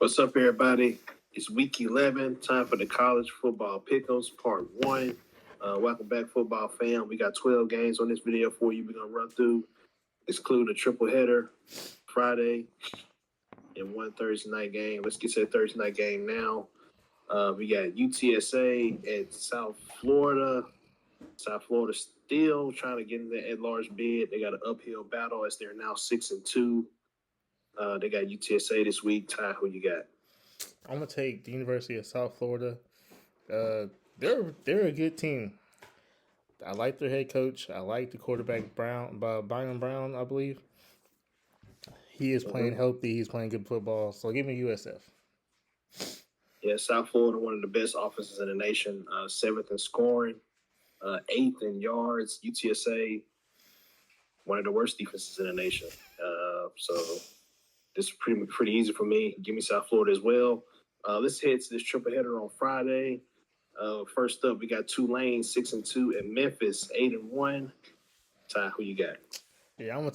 What's up, everybody? It's week 11, time for the college football pick'ems, part one. Welcome back, football fam. We got 12 games on this video for you. We're going to run through, exclude a triple header Friday and one Thursday night game. Let's get to the Thursday night game now. We got UTSA at South Florida. South Florida still trying to get in the at-large bid. They got an uphill battle as they're now 6-2. They got UTSA this week. Ty, who you got? I'm gonna take the University of South Florida. They're a good team. I like their head coach. I like the quarterback Byron Brown, I believe. He is playing healthy. He's playing good football. So give me USF. Yeah, South Florida, one of the best offenses in the nation. Seventh in scoring, eighth in yards. UTSA, one of the worst defenses in the nation. So this is pretty easy for me. Give me South Florida as well. Let's head to this triple header on Friday. First up, we got Tulane 6-2 and Memphis 8-1. Ty, who you got? Yeah, I'm gonna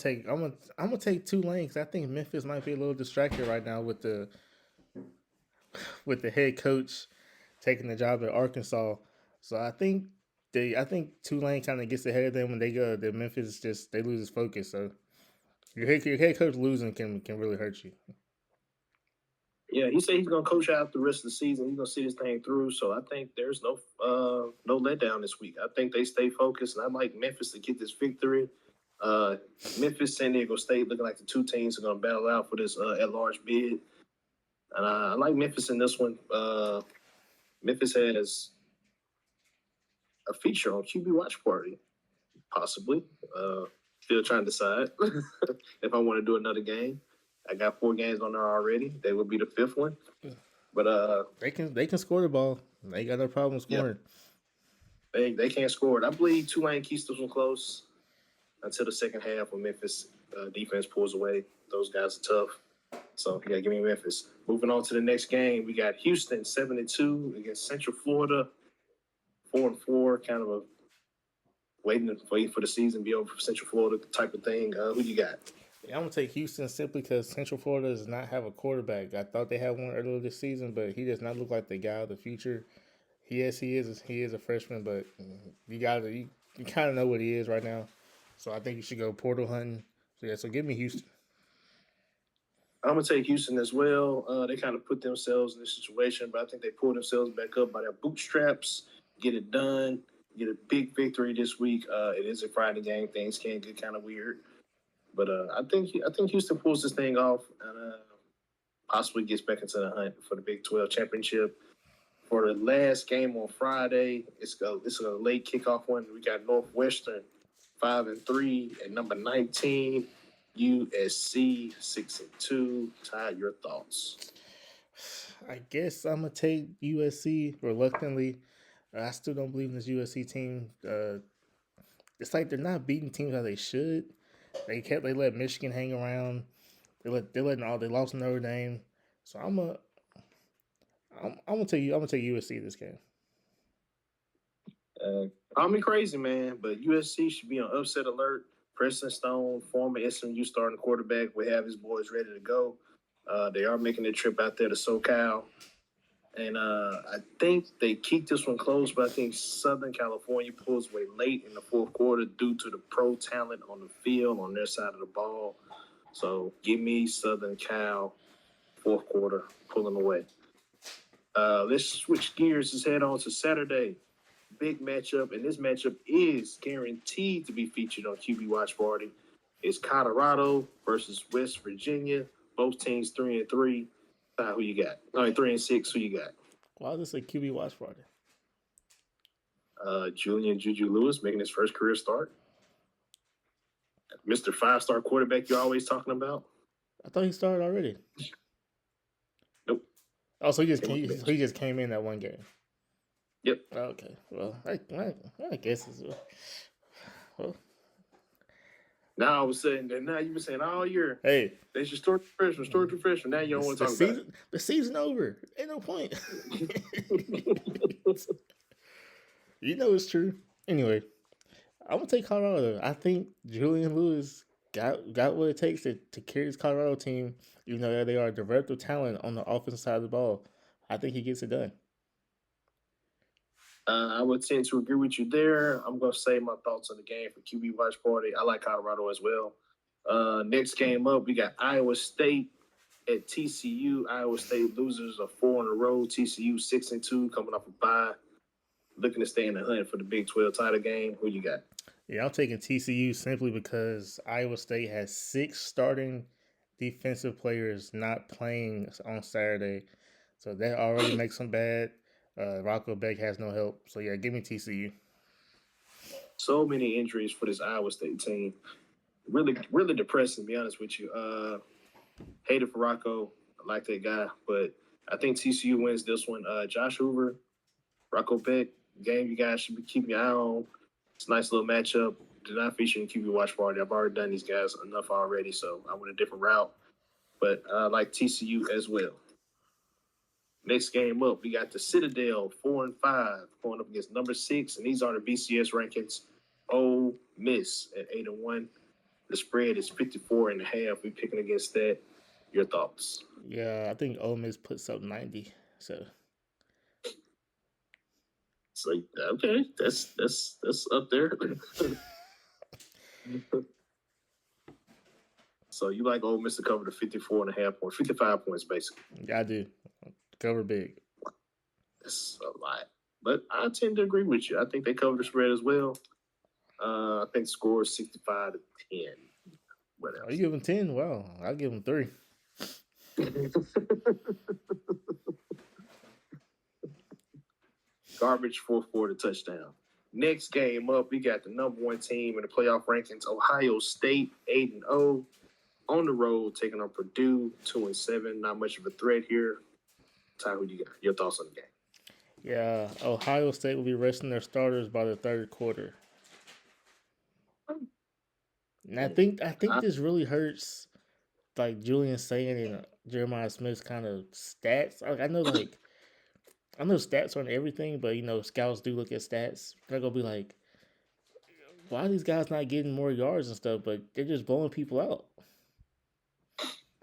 take Tulane because I think Memphis might be a little distracted right now with the head coach taking the job at Arkansas. So I think Tulane kind of gets ahead of them when they go. That Memphis they lose his focus. So your head coach losing can really hurt you. Yeah, he said he's gonna coach out the rest of the season. He's gonna see this thing through. So I think there's no letdown this week. I think they stay focused, and I like Memphis to get this victory. Memphis, San Diego State looking like the two teams are gonna battle out for this at-large bid. And I like Memphis in this one. Memphis has a feature on QB Watch Party, possibly. Still trying to decide if I want to do another game. I got 4 games on there already. They would be the 5th one. But they can score the ball. They got no problem scoring. Yeah. They can't score it. I believe Tulane keeps this one close until the second half when Memphis defense pulls away. Those guys are tough. So you gotta give me Memphis. Moving on to the next game, we got Houston 7-2 against Central Florida, 4-4, kind of a waiting for the season to be over for Central Florida type of thing. Who you got? Yeah, I'm gonna take Houston simply because Central Florida does not have a quarterback. I thought they had one earlier this season, but he does not look like the guy of the future. He is a freshman, but you kind of know what he is right now. So I think you should go portal hunting. So give me Houston. I'm gonna take Houston as well. They kind of put themselves in this situation, but I think they pull themselves back up by their bootstraps, get it done, get a big victory this week. It is a Friday game; things can get kind of weird. But I think Houston pulls this thing off and possibly gets back into the hunt for the Big 12 championship. For the last game on Friday, it's a late kickoff one. We got Northwestern 5-3 at number 19, USC 6-2. Ty, your thoughts? I guess I'm gonna take USC reluctantly. I still don't believe in this USC team. It's like they're not beating teams how they should. They let Michigan hang around. They lost Notre Dame. So I'm gonna take USC this game. Call me crazy, man, but USC should be on upset alert. Preston Stone, former SMU starting quarterback, will have his boys ready to go. They are making a trip out there to SoCal. And I think they keep this one close, but I think Southern California pulls away late in the fourth quarter due to the pro talent on the field on their side of the ball. So give me Southern Cal, fourth quarter, pulling away. Let's switch gears. Let's head on to Saturday. Big matchup, and this matchup is guaranteed to be featured on QB Watch Party. It's Colorado versus West Virginia. Both teams 3-3. Who you got? 3-6. Who you got? Why is this a QB Watch Party? Julian Juju Lewis making his first career start. Mr. 5-star quarterback you're always talking about. I thought he started already. Nope. Oh, so he just came in that one game. Yep. Okay. Well, I guess it's well. Now all of a sudden, now you've been saying all year, hey, they should start the freshman. Now you don't want to talk about it. The season over. Ain't no point. You know it's true. Anyway, I'm gonna take Colorado. I think Julian Lewis got what it takes to carry this Colorado team. Even though they are a direct of talent on the offensive side of the ball, I think he gets it done. I would tend to agree with you there. I'm going to say my thoughts on the game for QB Watch Party. I like Colorado as well. Next game up, we got Iowa State at TCU. Iowa State losers are 4 in a row. TCU 6-2, coming off a bye, looking to stay in the hunt for the Big 12 title game. Who you got? Yeah, I'm taking TCU simply because Iowa State has 6 starting defensive players not playing on Saturday, so that already makes them bad. Rocco Beck has no help, so yeah, give me TCU. So many injuries for this Iowa State team. Really, really depressing, to be honest with you. Hated for Rocco. I like that guy, but I think TCU wins this one. Josh Hoover, Rocco Beck, game you guys should be keeping your eye on. It's a nice little matchup. Do not feature in QB Watch Party. I've already done these guys enough already, so I went a different route. But I like TCU as well. Next game up, we got the Citadel 4-5 going up against number 6, and these are the BCS rankings. Ole Miss at 8-1. The spread is 54.5. We're picking against that. Your thoughts? Yeah, I think Ole Miss puts up 90. So It's like, okay, that's up there. So you like Ole Miss to cover the 54.5 points, 55 points basically. yeah, I do cover big. That's a lot. But I tend to agree with you. I think they cover the spread as well. I think the score is 65-10. What Oh, you else? give them 10? Wow, I'll give them 3. Garbage 4-4 to touchdown. Next game up, we got the number 1 team in the playoff rankings, Ohio State 8-0. On the road, taking on Purdue 2-7. Not much of a threat here. Ty, who you got? Your thoughts on the game? Yeah, Ohio State will be resting their starters by the third quarter. And I think this really hurts like Julian saying and Jeremiah Smith's kind of stats. I know stats aren't everything, but scouts do look at stats. They're gonna be like, why are these guys not getting more yards and stuff? But they're just blowing people out.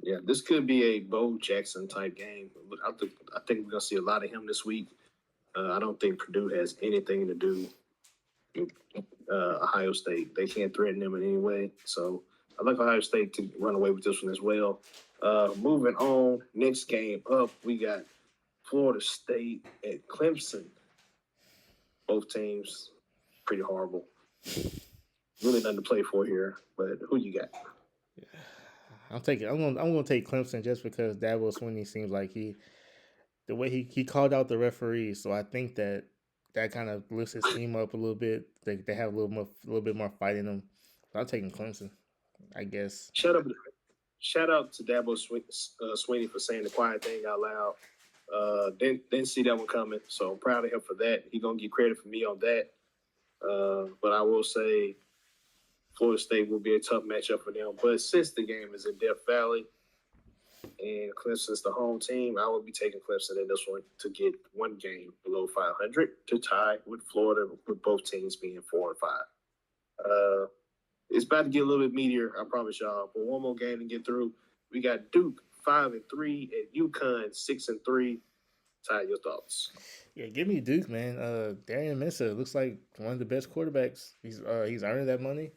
Yeah, this could be a Bo Jackson type game. I think we're gonna see a lot of him this week. I don't think Purdue has anything to do with Ohio State. They can't threaten them in any way. So I like Ohio State to run away with this one as well. Moving on, next game up, we got Florida State at Clemson. Both teams pretty horrible. Really nothing to play for here. But who you got? I'm gonna take Clemson just because Dabo Swinney seems like the way he called out the referees. So I think that kind of lifts his team up a little bit. They have a little bit more fight in them. So I'm taking Clemson, I guess. Shout out to Dabo Swinney for saying the quiet thing out loud. Didn't see that one coming, so I'm proud of him for that. He gonna get credit for me on that. But I will say Florida State will be a tough matchup for them. But since the game is in Death Valley and Clemson's the home team, I will be taking Clemson in this one to get one game below 500 to tie with Florida, with both teams being 4-5. It's about to get a little bit meatier, I promise y'all. But one more game to get through. We got Duke 5-3 at UConn 6-3. Ty, your thoughts? Yeah, give me Duke, man. Darian Mensah looks like one of the best quarterbacks. He's earning that money.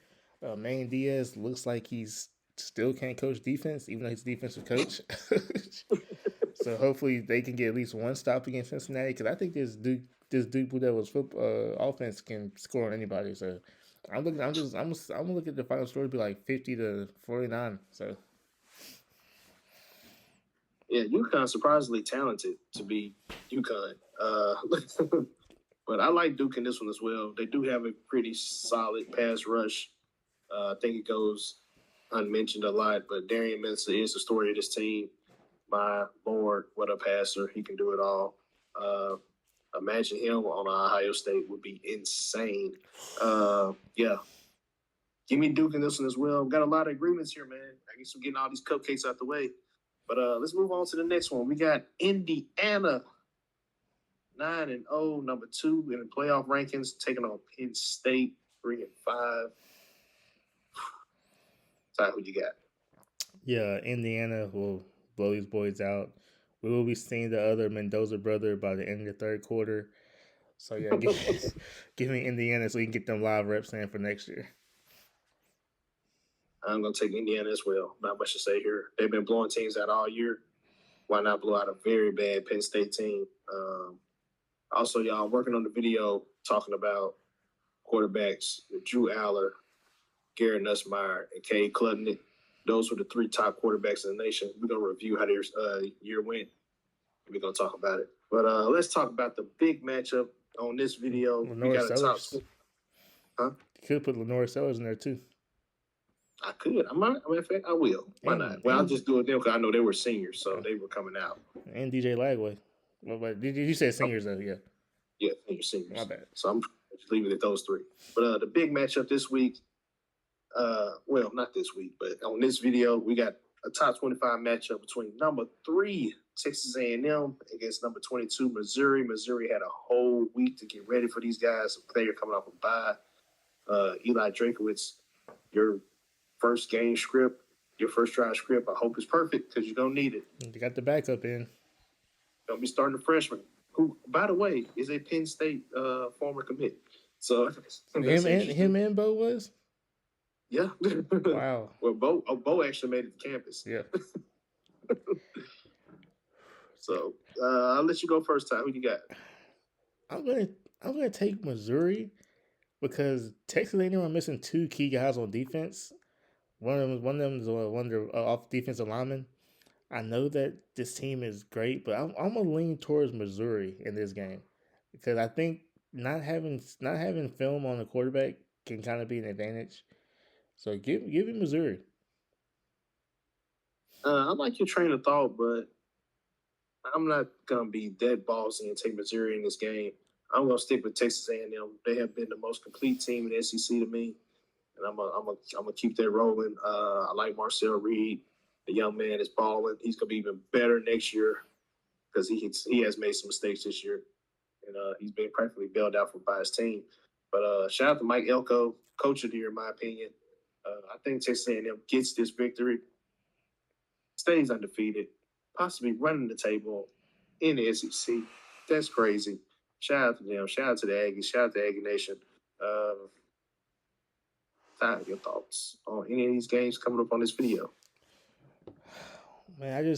Maine Diaz looks like he's still can't coach defense, even though he's a defensive coach. So hopefully they can get at least one stop against Cincinnati because I think this Duke Blue Devils offense can score on anybody. So I'm gonna look at the final score to be like 50-49. So Yeah, UConn surprisingly talented to be UConn. But I like Duke in this one as well. They do have a pretty solid pass rush. I think it goes unmentioned a lot, but Darian Mensah is the story of this team. My Lord, what a passer. He can do it all. Imagine him on Ohio State would be insane. Yeah. Give me Duke in this one as well. Got a lot of agreements here, man. I guess we're getting all these cupcakes out the way. But let's move on to the next one. We got Indiana 9-0, number 2 in the playoff rankings, taking on Penn State 3-5. Ty, who you got? Yeah, Indiana will blow these boys out. We will be seeing the other Mendoza brother by the end of the third quarter. So yeah, give me Indiana so we can get them live reps in for next year. I'm gonna take Indiana as well. Not much to say here. They've been blowing teams out all year. Why not blow out a very bad Penn State team? Also, y'all, I'm working on the video talking about quarterbacks: Drew Aller, Garrett Nussmeier, and Cade Klubnik. Those were the three top quarterbacks in the nation. We're gonna review how their year went. We're gonna talk about it. But let's talk about the big matchup on this video. We Lenore got a top. Sellers. Huh? You could put Lenore Sellers in there too. I could. I might. In fact, I will. Why not? Well, I'll just do it then because I know they were seniors, so they were coming out. And DJ Lagway. But did you say seniors though? Yeah. Yeah, seniors. My bad. So I'm just leaving it at those three. But the big matchup this week. Well, not this week, but on this video, we got a top 25 matchup between number 3 Texas A&M against number 22 Missouri. Missouri had a whole week to get ready for these guys. They're coming off a bye. Eli Drakowitz, your first game script, your first drive script, I hope it's perfect because you're going to need it. You got the backup in. Don't be starting a freshman, who, by the way, is a Penn State former commit. So him and Bo was? Yeah. Wow. Well, Bo actually made it to campus. Yeah. So I'll let you go first, Ty. Who you got? I'm gonna take Missouri because Texas A&M are missing 2 key guys on defense. One of them is one of their off defensive linemen. I know that this team is great, but I'm gonna lean towards Missouri in this game because I think not having film on the quarterback can kind of be an advantage. So give me Missouri. I like your train of thought, but I'm not gonna be that ballsy and take Missouri in this game. I'm gonna stick with Texas A&M. They have been the most complete team in the SEC to me, and I'm gonna keep that rolling. I like Marcel Reed. The young man is balling. He's gonna be even better next year because he has made some mistakes this year, and he's been practically bailed out by his team. But shout out to Mike Elko, coach of the year, in my opinion. I think Texas A&M gets this victory, stays undefeated, possibly running the table in the SEC. That's crazy. Shout out to them. Shout out to the Aggies. Shout out to Aggie Nation. Ty, your thoughts on any of these games coming up on this video? Man,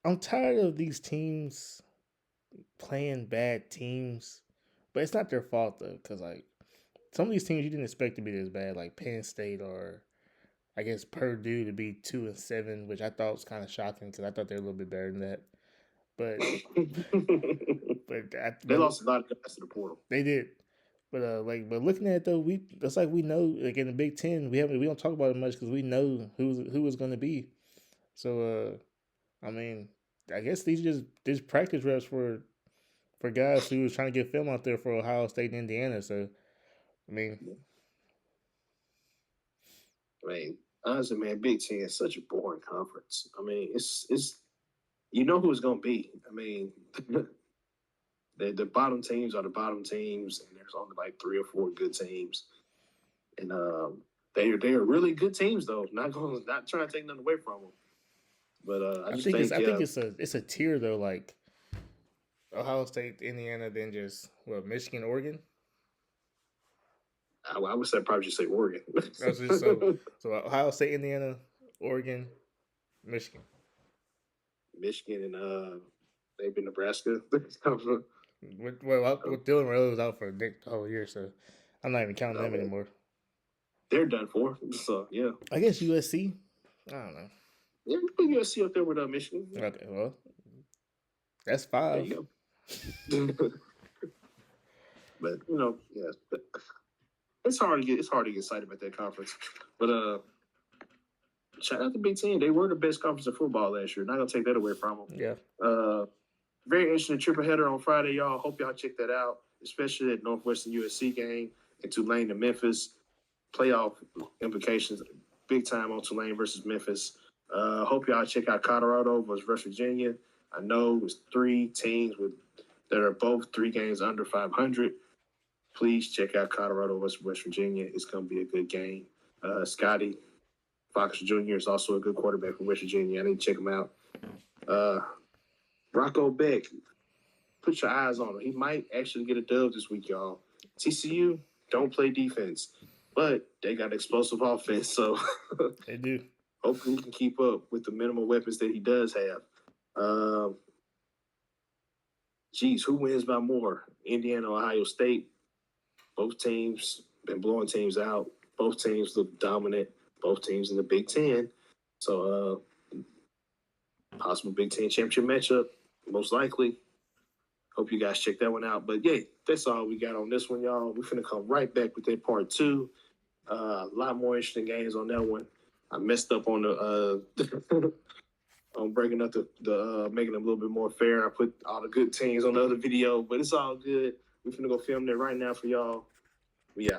I'm tired of these teams playing bad teams, but it's not their fault though, because like some of these teams you didn't expect to be this bad, like Penn State or I guess Purdue to be 2-7, which I thought was kind of shocking because I thought they were a little bit better than that. But they lost a lot of guys to the portal. They did. But looking at it though, it's like we know like in the Big Ten we don't talk about it much because we know who is going to be. So I mean, I guess these practice reps for guys who was trying to get film out there for Ohio State and Indiana. So I mean, honestly, man, Big Ten is such a boring conference. I mean, it's you know who it's going to be. I mean, the bottom teams are the bottom teams, and there's only like 3 or 4 good teams, and they are really good teams though. Not trying to take nothing away from them, but I think it's a tier though, like Ohio State, Indiana, then just Michigan, Oregon. I would say probably just say Oregon. so Ohio State, Indiana, Oregon, Michigan, and maybe Nebraska. Dylan Rose out for the whole year, so I'm not even counting them anymore. They're done for. So yeah, I guess USC. I don't know. Yeah, we put USC up there with Michigan. Okay, well, that's 5. There you go. But yeah, it's hard to get excited about that conference. But shout out to Big Ten. They were the best conference in football last year. Not gonna take that away from them. Yeah. Very interesting triple header on Friday, y'all. Hope y'all check that out, especially that Northwestern USC game and Tulane to Memphis. Playoff implications, big time on Tulane versus Memphis. Hope y'all check out Colorado versus West Virginia. I know it's 3 teams that are both 3 games under 500. Please check out Colorado versus West Virginia. It's going to be a good game. Scotty Fox Jr. is also a good quarterback from West Virginia. I need to check him out. Rocco Beck, put your eyes on him. He might actually get a dub this week, y'all. TCU don't play defense, but they got explosive offense, so They do. hopefully he can keep up with the minimal weapons that he does have. Who wins by more? Indiana, Ohio State. Both teams been blowing teams out. Both teams look dominant. Both teams in the Big Ten. So, possible Big Ten championship matchup, most likely. Hope you guys check that one out. But yeah, that's all we got on this one, y'all. We're finna come right back with that part two. A lot more interesting games on that one. I messed up on the on breaking up the making them a little bit more fair. I put all the good teams on the other video, but it's all good. We're finna go film that right now for y'all. We out.